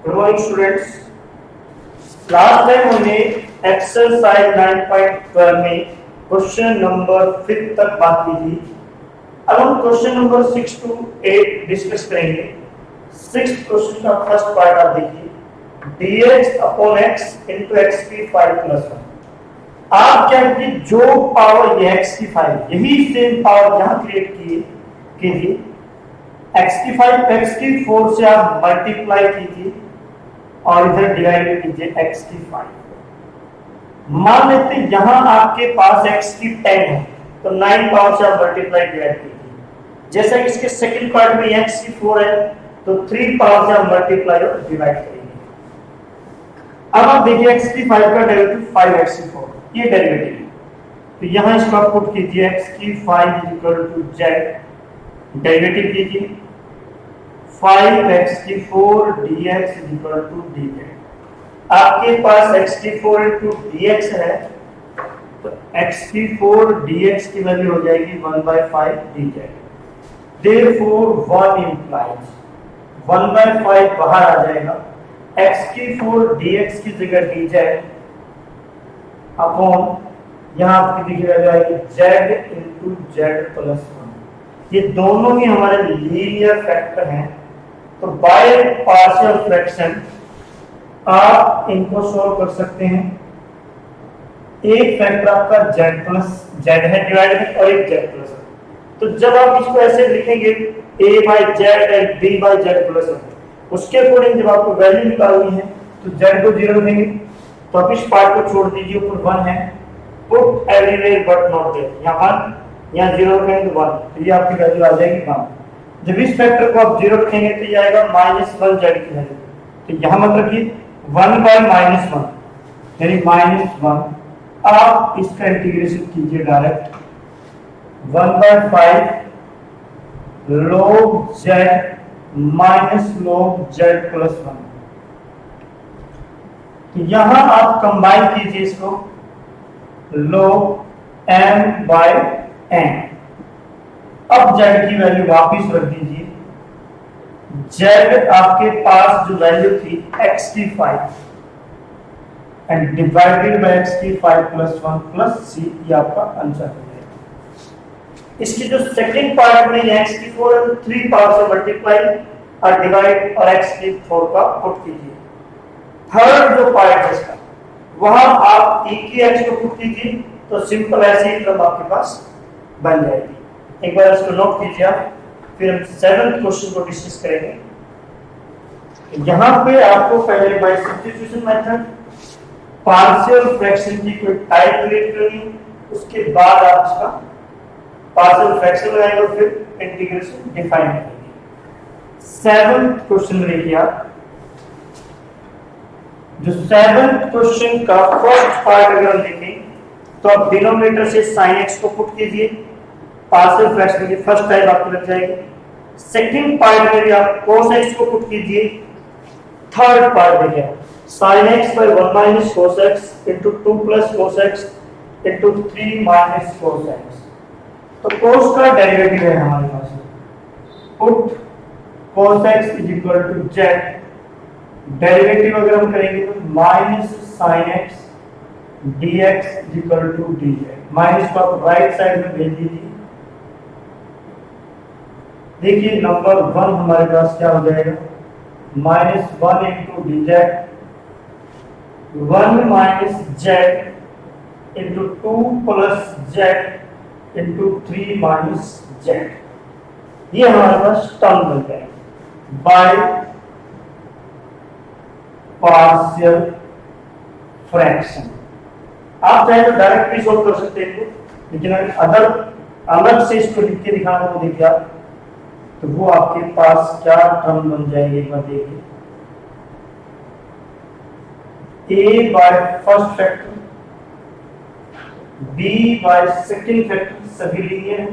Good morning students. Last time हमने exercise 9.12 में question number 5 तक बात की थी। अब हम क्वेश्चन नंबर 6 to 8 डिस्कस करेंगे। 6th क्वेश्चन का फर्स्ट पार्ट आप देखिए, dx upon x into x की 5+1। आप क्या कीजिए, जो पावर ये x की 5 यही सेम पावर यहाँ क्रिएट कीजिए, x की 5 x की 4 से आप मल्टीप्लाई कीजिए और इधर डिवाइड कीजिए x की 5। मान लेते यहां आपके पास x की 10 है तो 9 पावर से आप मल्टीप्लाई डिवाइड कीजिए। जैसा कि इसके सेकंड पार्ट में x की 4 है तो 3 पावर से आप मल्टीप्लाई और डिवाइड करेंगे। अब आप देखिए x की 5 का डेरिवेटिव 5x की 4, ये डेरिवेटिव है तो यहां इसको आप पुट कीजिए, x की 5 z, डेरिवेटिव कीजिए 5x की 4 dx dz। आपके पास x की 4 dx है तो x की 4 dx की वैल्यू हो जाएगी 1/5 dz। Therefore 1 implies 1/5 बाहर आ जाएगा, x की 4 dx की जगह dz अपॉन यहाँ आपकी दिख रहा है z इंटू z+1। ये दोनों ही हमारे लीनियर फैक्टर हैं तो बाय पार्शियल फ्रैक्शन आप इनको सोल्व कर सकते हैं। एक फैक्टर आपका z है डिवाइड में और एक z प्लस है, तो जब आप इसको ऐसे लिखेंगे a/z एंड b/z+1, उसके अकॉर्डिंग जब आपको वैल्यू निकालनी है तो z को 0 रखेंगे तो आप इस पार्ट को छोड़ दीजिए, ऊपर 1 है, put everywhere but not there, यहाँ 1 यहाँ 0 रखेंगे तो 1, तो ये आपकी वैल्यू आ जाएगी 1। जब इस फैक्टर को आप 0 रखेंगे तो ये आएगा -1 z की वैल्यू, तो यहाँ मत रखिए 1/-1 यानी -1। आप इसका इंटीग्रेशन कीजिए direct 1/5 log z minus log z+1। तो यहां आप कंबाइन कीजिए इसको log m/n। अब z की वैल्यू वापिस रख दीजिए, z आपके पास जो वैल्यू थी x की 5 एंड डिवाइडेड बाय x की 5+1 प्लस c, ये आपका आंसर हो जाएगा। इसकी जो सेकंड पार्ट में x की 4 है तो 3 पावर से मल्टीप्लाई और डिवाइड और x की 4 का पुट कीजिए। थर्ड जो पार्ट है इसका, वहां आप e की x को पुट कीजिए तो सिंपल ऐसे ही टर्म आपके पास बन जाएगी। एक बार इसको नोट कीजिए आप, फिर हम 7th क्वेश्चन को डिस्कस करेंगे। यहां पे आपको पहले by substitution method partial fraction की कोई टाइप क्रिएट करनी, उसके बाद आप इसका पार्शियल फ्रैक्शन लगाएंगे और फिर इंटीग्रेशन डिफाइन करेंगे। 7th क्वेश्चन में देखिए आप, जो 7th क्वेश्चन का फर्स्ट पार्ट अगर हम देखें तो आप डिनोमिनेटर से sin x को पुट कीजिए, पार्शियल फ्रैक्शन की फर्स्ट टाइप आपको लग जाएगी। सेकंड पार्ट में भी आप cos x को पुट कीजिए। थर्ड पार्ट देखिए sin x by 1 minus cos x into 2 plus cos x into 3 minus cos x। तो cos का डेरिवेटिव है हमारे पास, put cos x is equal to z, derivative अगर हम करेंगे तो minus sin x dx is equal to dz। Minus को आप राइट साइड में भेज दीजिए। देखिए नंबर 1 हमारे पास क्या हो जाएगा, -1 into dz 1 minus z into 2 plus z into 3 minus z। ये हमारे पास टर्म बन जाएगा बाय पार्शियल फ्रैक्शन। आप चाहे तो डायरेक्ट भी सॉल्व कर सकते हैं, लेकिन अगर अलग से इसको लिख के दिखाना हो देखिए आप, तो वो आपके पास क्या टर्म बन जाएगी एक बार देखिए, a by first factor, b by second factor सभी लीनियर है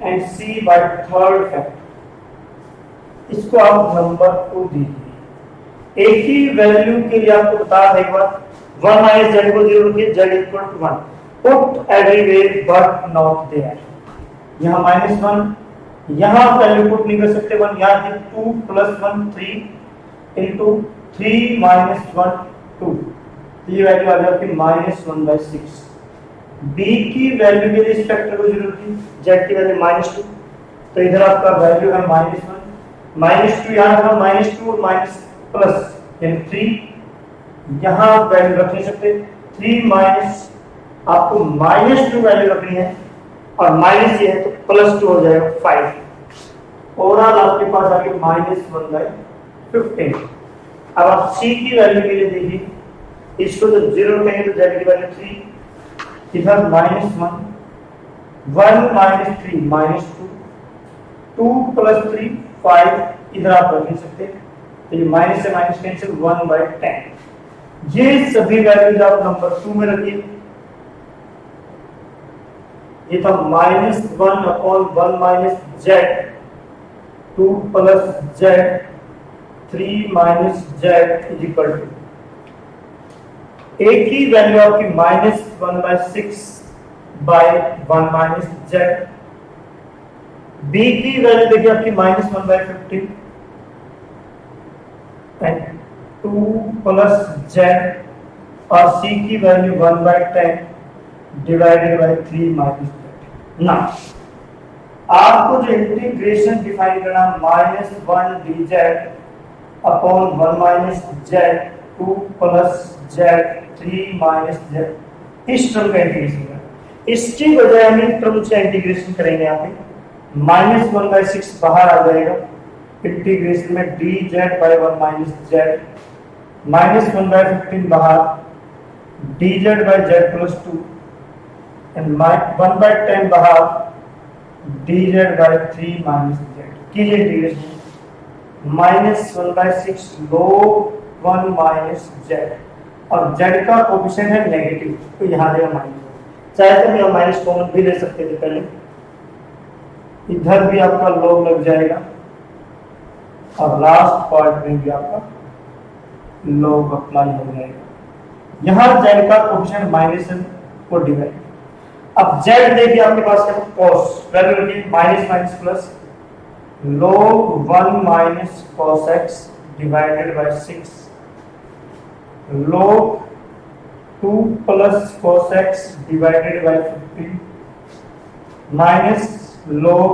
and c by third factor. इसको आप नंबर को दीजिए। एक ही वैल्यू के लिए आपको बता दें एक बार, 1 minus z को 0 रखिए, z equal to 1, put everywhere but not there। यहाँ -1, यहाँ वैल्यू पुट नहीं कर सकते 1, यहाँ 2 plus 1 3 into 3 माइनस 1 2, तो ये वैल्यू आ गई आपकी -1/6। बी की वैल्यू के लिए इस फैक्टर को जरूरत थी, जेड की वैल्यू -2, तो इधर आपका वैल्यू है -1 -2, यहाँ रखा -2 और माइनस प्लस यानी 3, यहाँ आप वैल्यू रख नहीं सकते, 3 माइनस आपको -2 वैल्यू रखनी है और माइनस ये है तो +2 हो जाएगा 5। ओवरऑल आपके पास आ गया -1/15। अब आप सी की वैल्यू के लिए देखिए, इसको तो 0 कहेंगे तो जेड की वैल्यू 3, इधर -1 1 - 3 -2 2 + 3 5, इधर आप रख नहीं सकते, तो ये माइनस से माइनस कैंसिल 1/10। ये सभी वैल्यूज आप नंबर 2 में रखिए। ये था -1/1 - z 2 + z 3 - z = a की वैल्यू आपकी -1/6/1 - z, b की वैल्यू देखिए आपकी -1/15 एंड 2 + z, और c की वैल्यू 1/10 डिवाइडेड बाय 3 - z। ना आपको जो इंटीग्रेशन डिफाइन करना -1 dz upon 1 - z 2 + z 3 - z, इस टर्म का इंटीग्रेशन करना। इसकी बजाय हम इन टर्म से इंटीग्रेशन करेंगे, यहाँ पे -1/6 बाहर आ जाएगा, इंटीग्रेशन में dz बाय 1 - z, -1/15 बाहर, dz बाय z + 2 एंड 1/10 बाहर, dz बाय 3 - z। कीजिए इंटीग्रेशन, -1/6 log 1 - z, और z का कोएफिशिएंट है नेगेटिव, तो यहाँ देगा माइनस, चाहे तो हम माइनस कॉमन भी ले सकते थे पहले, इधर भी आपका log लग जाएगा और लास्ट पार्ट में भी आपका log अप्लाई हो जाएगा। यहाँ z का कोएफिशिएंट माइनस है को डिवाइड, अब z देखिए आपके पास है cos, वैल्यू रखिए minus plus log 1 - cos x divided by 6 log 2 + cos x divided by 15 minus log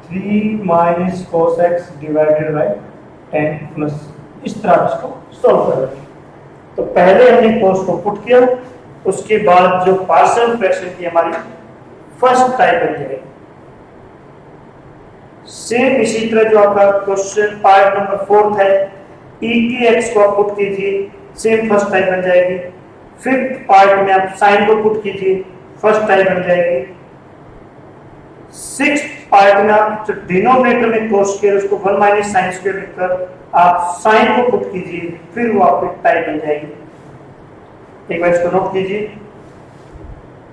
3 - cos x divided by 10 plus, इस तरह इसको सॉल्व कर रहे हैं। तो पहले हमने cos को पुट किया, उसके बाद जो पार्शियल फ्रैक्शन की हमारी फर्स्ट टाइप बन जाएगी। सेम इसी तरह जो आपका क्वेश्चन पार्ट नंबर 4 है, e की x को आप पुट कीजिए, सेम फर्स्ट टाइप बन जाएगी। फिफ्थ पार्ट में आप साइन को पुट कीजिए, फर्स्ट टाइप बन जाएगी। सिक्स्थ पार्ट में आप जो डिनोमिनेटर में cos स्क्वायर उसको 1 - sin स्क्वायर लिखकर आप साइन को पुट कीजिए, फिर वो आपकी टाइप बन जाएगी। एक बार इसको नोट कीजिए,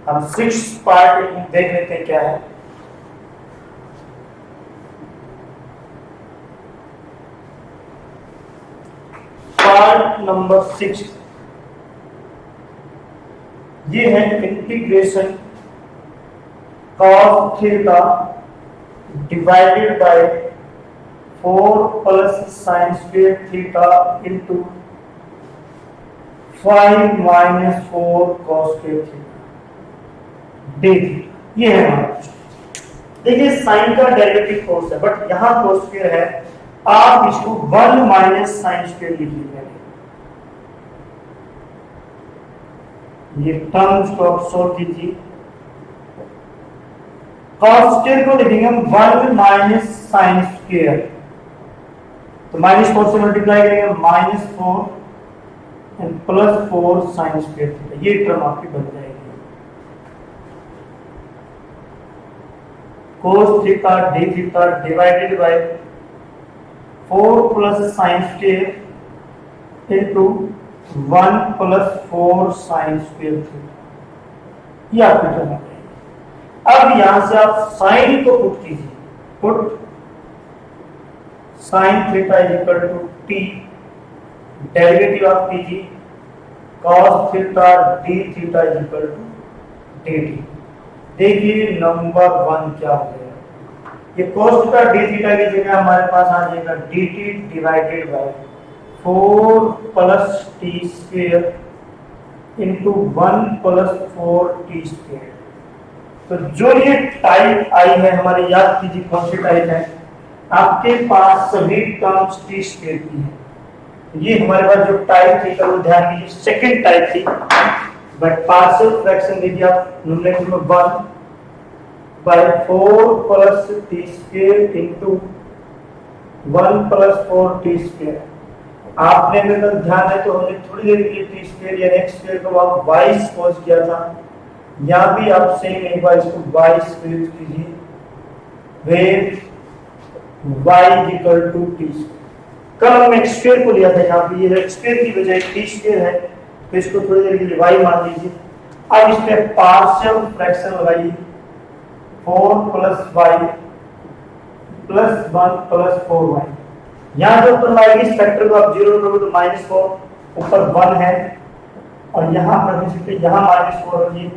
हम सिक्स्थ पार्ट देख लेते हैं क्या है। पार्ट नंबर 6 ये है integration cos theta divided by 4 + sin square theta into 5 - 4 cos square theta D. ये है हमारा, देखिए साइन का डेरिवेटिव cos है, बट यहां cos स्क्वायर है, आप इसको 1 - sin स्क्वायर लिखिए। ये टर्म्स को आप सॉल्व कीजिए, cos स्क्वायर को लिखेंगे हम 1 - sin स्क्वायर, तो -4 से मल्टीप्लाई करेंगे -4 एंड +4 sin स्क्वायर थीटा, ये टर्म आपकी बन जाएगी। cos theta d theta divided by 4 + sin square into 1 + 4 sin square theta, ये आपकी टर्म आ जाएगी। अब यहां से आप साइन को पुट कीजिए, put sin theta = t, derivative आप कीजिए cos theta d theta = dt। देखिए नंबर 1 क्या हो जाएगा, ये cos थीटा d थीटा की जगह हमारे पास आ जाएगा dt divided by 4 plus t square into 1 plus 4 t square. तो जो ये टाइप आई है हमारे, याद कीजिए कौन सी टाइप है, आपके पास सभी टर्म्स टी स्क्वेयर की है। ये हमारे पास जो टाइप थी, तो ध्यान दीजिए सेकंड टाइप थी, बट पार्शियल फ्रैक्शन दीजिए आप न्यूमरेटर में 1 by 4 plus t square into 1 plus 4 t square. आपने अगर ध्यान है तो हमने थोड़ी देर के लिए टी स्क्वेयर या एक्स स्क्वेयर को आप वाई सपोज किया था, यहाँ भी आप सेम एक बार इसको वाई स्क्वेयर कीजिए, where y equal to t square. कल हमने एक्स स्क्वेयर को लिया था, यहाँ पे ये एक्स स्क्वेयर की बजाय टी स्क्वेयर है, तो इसको थोड़ी देर के लिए वाई मान लीजिए। अब इस पे पार्शियल फ्रैक्शन लगाइए, 4 plus y plus 1 plus 4 y. यहाँ जो ऊपर लाएगी इस फैक्टर को आप 0 रखोगे तो -4, ऊपर 1 है, और यहाँ पर यहाँ -4 रखिए,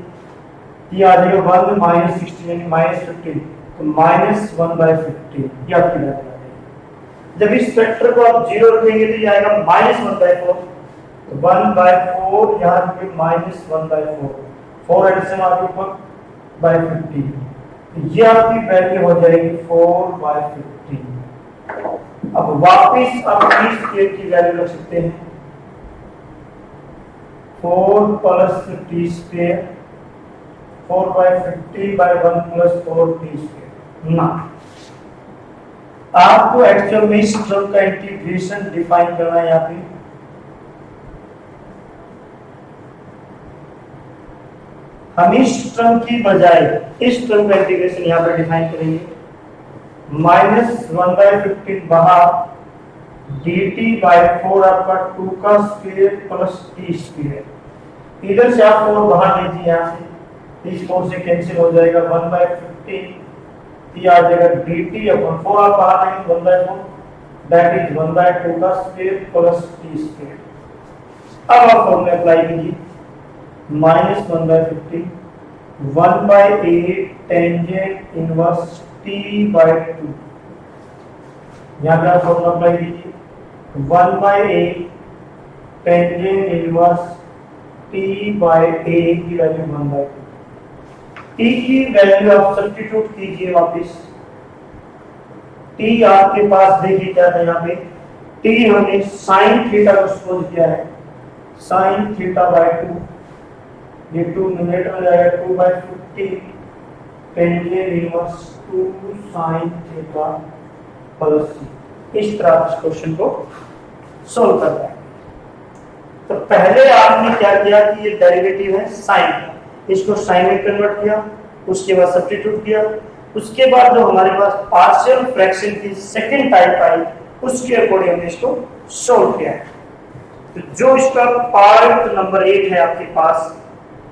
ये आ जाएगा 1 माइनस 16 यानी -15, तो -1/15 ये आपकी वैल्यू आ जाएगी। जब इस फैक्टर को आप 0 रखेंगे तो ये आएगा -1/4, तो 1/4 यहाँ पे -1/4, 4 एडिशन आपके ऊपर बाय 15, तो ये आपकी वैल्यू हो जाएगी 4/15। अब वापिस आप टी स्क्वायर की वैल्यू रख सकते हैं, 4 plus t square 4/15 by 1 plus 4 t square ना। आपको एक्चुअल में इस टर्म का इंटीग्रेशन डिफाइन करना है। यहाँ पे हम इस टर्म की बजाय इस टर्म का इंटीग्रेशन यहाँ पर डिफाइन करेंगे, -1/15 बाहर dt बाय 4 आपका 2 का स्क्वायर प्लस टी स्क्वायर। इधर से आप 4 बाहर लीजिए, यहाँ से इस 4 से कैंसिल हो जाएगा, 1/15 ये आ जाएगा dt अपॉन 4 आप बाहर लेंगे 1/4, दैट इज 1/2 का स्क्वायर प्लस टी स्क्वायर। अब आप फॉर्मूला अप्लाई कीजिए, -1/15 1/8 टेंजेंट इनवर्स t/2। यहाँ पे आप फॉर्मूला अप्लाई कीजिए, 1/8 टेंजेंट इनवर्स t/a की वैल्यू 1/2। t की वैल्यू आप सब्स्टिट्यूट कीजिए वापस, t आपके पास देखिए क्या था, यहाँ पे t हमने sin थीटा को सपोज किया है, sin θ/2, ये 2 न्यूमरेटर में जाएगा 2/15 tangent inverse 2 sin theta plus c। इस तरह इस क्वेश्चन को सोल्व करना है। तो पहले आपने क्या किया कि ये डेरिवेटिव है साइन का, इसको साइन में कन्वर्ट किया, उसके बाद सब्स्टिट्यूट किया, उसके बाद जो हमारे पास पार्शियल फ्रैक्शन की सेकंड टाइप आई उसके अकॉर्डिंग हमने इसको सोल्व किया है। तो जो इसका पार्ट नंबर 8 है आपके पास,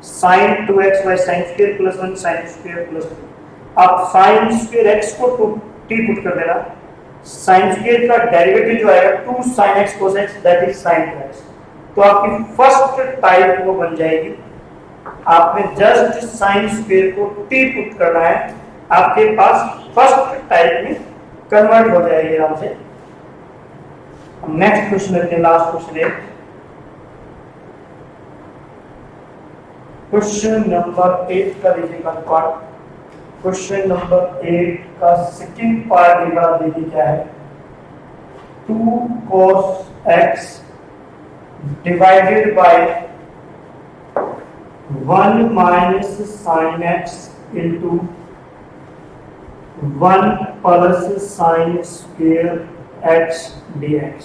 sin 2x by sin square plus 1 sin square plus 2, आप sin स्क्वायर x को t पुट कर देना, sin स्क्वायर का डेरिवेटिव जो आएगा 2 sin x cos x that is sin 2x। तो आपकी फर्स्ट टाइप वो बन जाएगी। आपने जस्ट sin स्क्वायर को t पुट करना है, आपके पास फर्स्ट टाइप में कन्वर्ट हो जाएगी आराम से। हम नेक्स्ट क्वेश्चन लेते हैं, लास्ट क्वेश्चन है क्वेश्चन नंबर 8 का देखिएगा पार्ट। क्वेश्चन नंबर 8 का सेकंड पार्ट एक बार देखिए क्या है, 2 cos x divided by 1 minus sin x into 1 plus sin square x dx।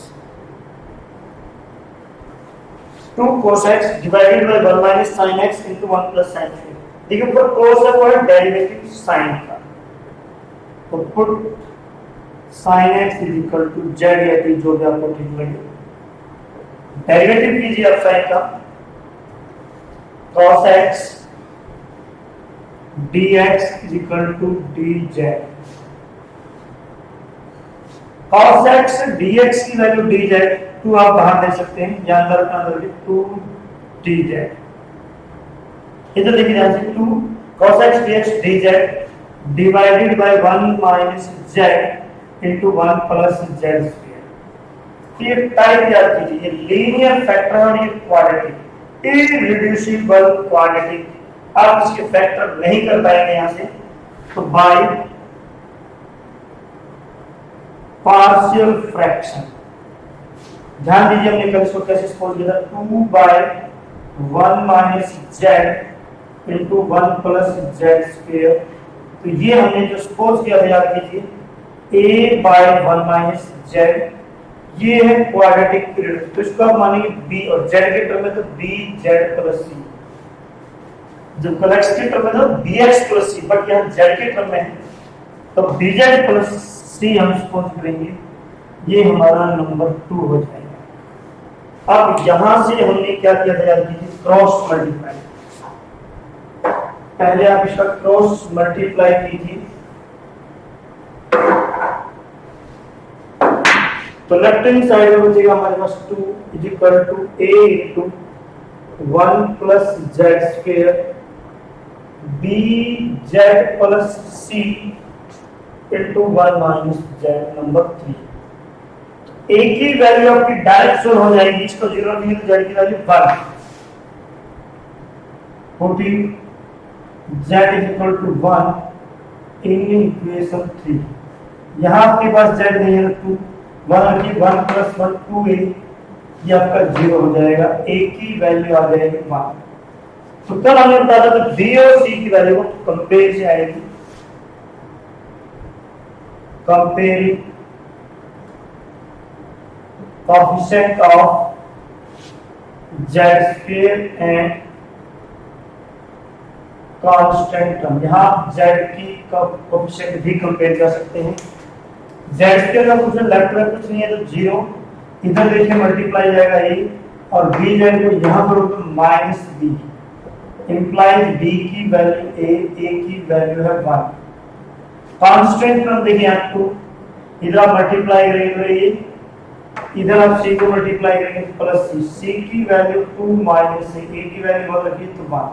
2 cos x divided by 1 minus sin x into 1 plus sin square. देखिए ऊपर cos है वो है डेरिवेटिव sin का, तो put sin x is equal to z या t जो भी आपको ठीक लगे, डेरिवेटिव कीजिए आप sin का, cos x dx is equal to dz। cos x dx की वैल्यू dz, 2 आप बाहर ले सकते हैं या अंदर का अंदर 2 dz। इधर देखिए ध्यान से 2 cos x dx dz divided by 1 minus z into 1 plus z square. तो ये टाइप याद कीजिए, ये लीनियर फैक्टर और ये क्वाड्रेटिक, इररिड्यूसिबल क्वाड्रेटिक। आप इसके फैक्टर नहीं कर पाएंगे यहां से, तो बाय पार्शियल फ्रैक्शन। ध्यान दीजिए हमने कल इसको कैसे सपोज किया था, 2 by 1 minus z into 1 plus z square. तो ये हमने जो सपोज किया था याद कीजिए, a बाय 1 माइनस जेड, ये है क्वाड्रेटिक पीरियड। तो इसको आप मानेंगे b, और z के टर्म में तो bz प्लस c, जब कॉलेक्स के टर्म में तो bx प्लस c, बट यहाँ z के टर्म में है तो bz प्लस c हम सपोज करेंगे, ये हमारा नंबर 2 हो जाएगा। अब यहां से हमने क्या किया था याद कीजिए, क्रॉस मल्टीप्लाई। पहले आप इसका क्रॉस मल्टीप्लाई कीजिए, तो लेफ्ट हैंड साइड में बचेगा हमारे पास 2 is equal to a into 1 plus z square b z plus c into 1 minus z number 3। एक ही वैल्यू आपकी डायरेक्ट सोल्व हो जाएगी, इसको 0 नहीं तो जेड की value 1, 14 z is equal to 1 in equation 3। यहां आपके पास जेड नहीं है तो 1 की 1 प्लस 1 2a, ये आपका 0 हो जाएगा, एक ही वैल्यू आ जाएगी 1। तो कल हमने बताया था b और c की वैल्यू को कंपेयर से आएगी, comparing coefficient of z square and constant term. यहां z की कोएफिशिएंट भी कंपेयर कर सकते हैं। z स्क्वायर का कुछ लेफ्ट में कुछ नहीं है तो 0, इधर देखिए मल्टीप्लाई जाएगा a, और b जेड को यहां पर तो माइनस b, इंप्लाइज b की वैल्यू a की वैल्यू है 1। कांस्टेंट टर्म देखिए आप 2, इधर आप मल्टीप्लाई करेंगे तो ये, इधर आप c को मल्टीप्लाई करेंगे तो प्लस c की वैल्यू 2 माइनस a की वैल्यू बहुत रखिए तो 1।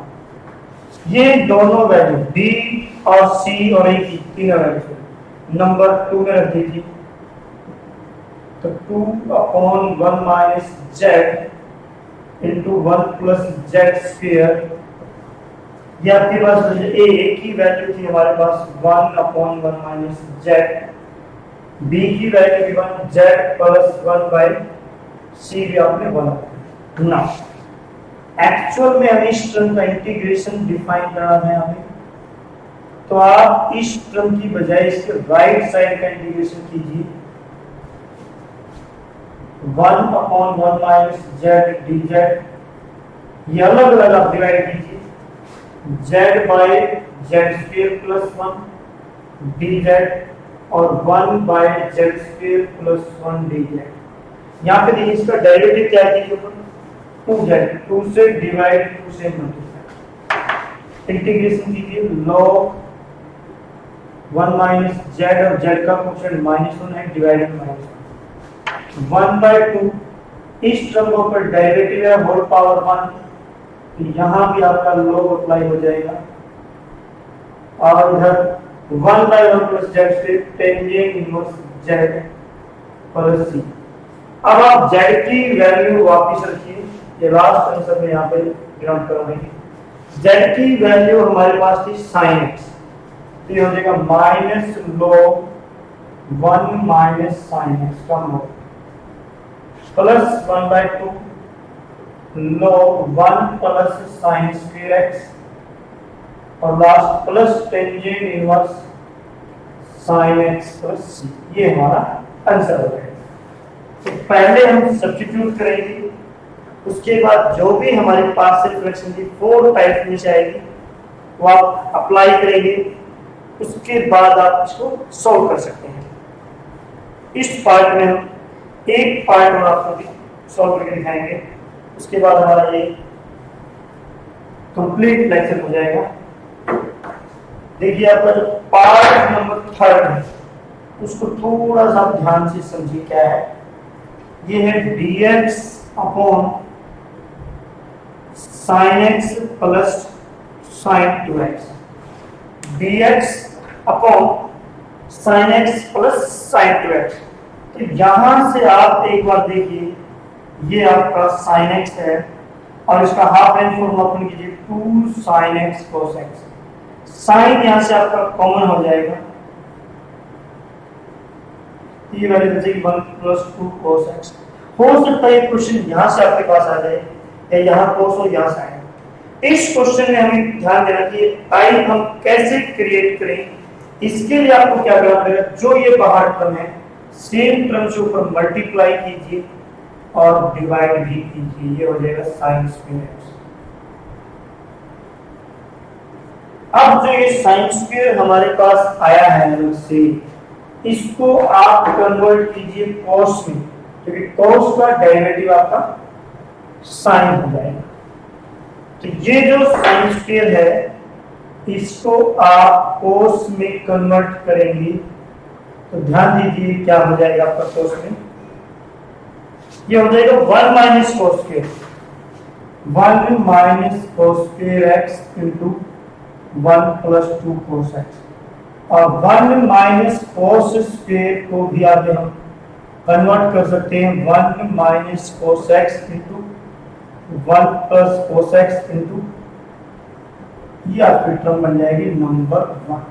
ये दोनों वैल्यू b और c और a की तीनों वैल्यू नंबर 2 में रख दीजिए, तो 2/1 minus z into 1 plus z square, ये आपके पास a की वैल्यू थी हमारे पास 1/1 माइनस जेड, b की वैल्यू भी 1, जेड प्लस 1 बाय c भी आपने 1। ना एक्चुअल में हमें इस टर्म का इंटीग्रेशन डिफाइन करना है हमें, तो आप इस टर्म की बजाय इसके राइट साइड का इंटीग्रेशन कीजिए, 1/1 माइनस जेड dz, ये अलग अलग आप डिवाइड कीजिए, z by z square plus 1 dz और 1 by z square plus 1 dz। यहाँ पे देखिए इसका डेरिवेटिव क्या कीजिए, 2z, 2 से डिवाइड 2 से मल्टीप्लाई, इंटीग्रेशन कीजिए log 1 माइनस जेड, और जेड का कोएफिशिएंट -1 है, डिवाइडेड -1 1/2, इस टर्म को ऊपर डेरिवेटिव है होल पावर 1, तो यहां भी आपका log अप्लाई हो जाएगा, और इधर 1/1 प्लस जेड से टेंजेंट इनवर्स जेड प्लस सी। अब आप जेड की वैल्यू वापस रखिए, ये लास्ट आंसर में यहां पे ग्राउंड करेंगे। जेड की वैल्यू हमारे पास थी sin x, तो ये हो जाएगा minus log 1 minus sin x का mode plus 1/2 log 1 plus sin square x, और last plus tangent inverse sin x plus c। ये हमारा आंसर हो जाएगा। तो पहले हम सब्स्टिट्यूट करेंगे, उसके बाद जो भी हमारे पास से फ्रैक्शन की 4 टाइप में से आएगी वो आप अप्लाई करेंगे, उसके बाद आप इसको सॉल्व कर सकते हैं। इस पार्ट में हम एक पार्ट और आपको सॉल्व करके दिखाएंगे, उसके बाद हमारा ये कंप्लीट लेक्चर हो जाएगा। देखिए आपका जो पार्ट नंबर 3 है उसको थोड़ा सा ध्यान से समझिए क्या है। ये है dx upon sin x plus sin 2x, dx upon sin x plus sin 2x। तो यहां से आप एक बार देखिए, ये आपका sin x है और इसका हाफ रेंज फॉर्म ओपन कीजिए 2 sin x cos x। Sine यहां से आपका कॉमन हो जाएगा, ये वैल्यू बचेगी 1 + 2 cos x। हो सकता है क्वेश्चन यहां से आपके पास आ जाए या यहां cos और यहां sin। इस क्वेश्चन में हमें ध्यान देना कि आई हम कैसे क्रिएट करें। इसके लिए आपको क्या करना पड़ेगा, जो ये बाहर टर्म है सेम टर्म से ऊपर मल्टीप्लाई कीजिए और डिवाइड भी कीजिए, ये हो जाएगा sin स्क्वायर x। अब जो ये sin स्क्वायर हमारे पास आया है अलग से, इसको आप कन्वर्ट कीजिए cos में, क्योंकि cos का डेरिवेटिव आपका sin हो जाएगा। तो ये जो sin स्क्वायर है इसको आप cos में कन्वर्ट करेंगे, तो ध्यान दीजिए क्या हो जाएगा आपका cos में, ये हो जाएगा 1 - cos square, 1 - cos square x into 1 + 2 cos x। और 1 - cos स्क्वायर को भी आगे हम कन्वर्ट कर सकते हैं 1 - cos x into 1 + cos x into, ये आपकी टर्म बन जाएगी नंबर 1।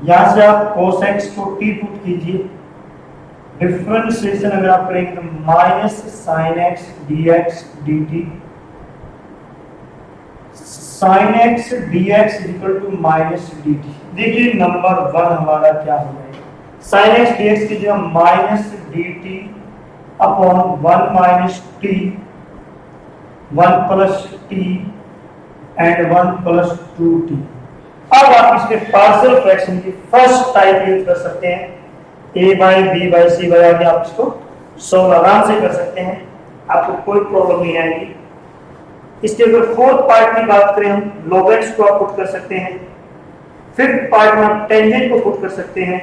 यहां से आप cos x को t पुट कीजिए, डिफरेंशिएशन अगर आप करेंगे तो -sin x dx dt, sin x dx = -dt। देखिए नंबर 1 हमारा क्या हो जाएगा, sin x dx की जगह -dt upon 1 - t, 1 + t and 1 + 2t। अब आप इसके पार्शियल फ्रैक्शन की फर्स्ट टाइप यूज कर सकते हैं, a/b/c आगे आप इसको सॉल्व आराम से कर सकते हैं, आपको कोई प्रॉब्लम नहीं आएगी। इसके अगर फोर्थ पार्ट की बात करें हम, लॉगेट्स को आप पुट कर सकते हैं, फिफ्थ पार्ट में आप टेंजेंट को पुट कर सकते हैं,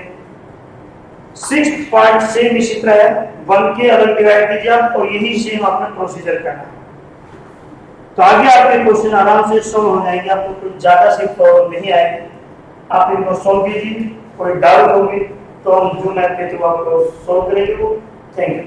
सिक्स्थ पार्ट सेम इसी तरह है, 1 के अलग डिवाइड कीजिए आप और यही सेम आपने प्रोसीजर करना है। तो आगे आपके क्वेश्चन आराम से सॉल्व हो जाएंगे, आपको कोई ज्यादा सी प्रॉब्लम नहीं आएगी। आप इनको सॉल्व कीजिए, कोई डाउट होगी तो हम जो मैथ के थ्रू आपको सॉल्व करेंगे वो। Thank you.